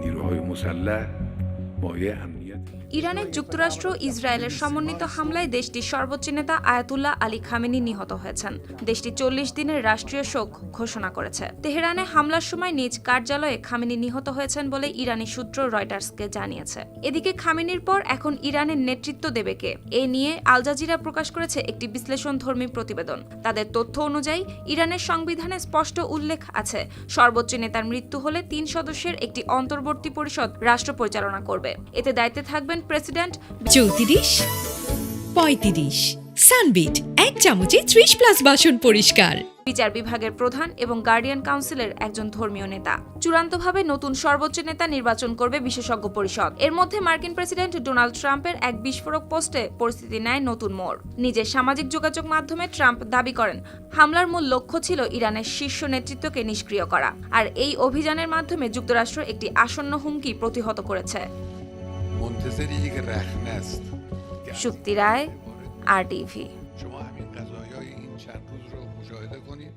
نیروهای مسلح مایه امنیت ইরানের যুক্তরাষ্ট্র ইসরায়েলের সমন্বিত হামলায় দেশটির সর্বোচ্চ নেতা আয়াতুল্লাহ আলী খামেনি নিহত হয়েছেন। দেশটি ৪০ দিনের রাষ্ট্রীয় শোক ঘোষণা করেছে। তেহরানে হামলার সময় নিজ কার্যালয়ে খামেনি নিহত হয়েছেন বলে ইরানি সূত্র রয়টার্সকে জানিয়েছে। এদিকে খামেনির পর এখন ইরানের নেতৃত্ব দেবে কে, এ নিয়ে আল জাজিরা প্রকাশ করেছে একটি বিশ্লেষণধর্মী প্রতিবেদন। তাদের তথ্য অনুযায়ী ইরানের সংবিধানে স্পষ্ট উল্লেখ আছে, সর্বোচ্চ নেতার মৃত্যু হলে ৩ সদস্যের একটি অন্তর্বর্তী পরিষদ রাষ্ট্র পরিচালনা করবে। এতে দায়িত্বে থাকবেন প্রেসিডেন্ট। ৩৪ ৩৫ সানবিট ১ চামচে ৩০+ বাসন পরিষ্কার। বিচার বিভাগের প্রধান এবং গার্ডিয়ান কাউন্সিলের একজন ধর্মীয় নেতা। চূড়ান্তভাবে নতুন সর্বোচ্চ নেতা নির্বাচন করবে বিশেষজ্ঞ পরিষদ। এর মধ্যে মার্কিন প্রেসিডেন্ট ডোনাল্ড ট্রাম্পের এক বিস্ফোরক পোস্টে পরিস্থিতি নেয় নতুন মোড়। নিজের সামাজিক যোগাযোগ মাধ্যমে ট্রাম্প দাবি করেন, হামলার মূল লক্ষ্য ছিল ইরানের শীর্ষ নেতৃত্বকে নিষ্ক্রিয় করা, আর এই অভিযানের মাধ্যমে যুক্তরাষ্ট্র একটি আসন্ন হুমকি প্রতিহত করেছে। শুক্তি রায়, RTV। شما همین قضایای این چند روز رو مشاهده کنید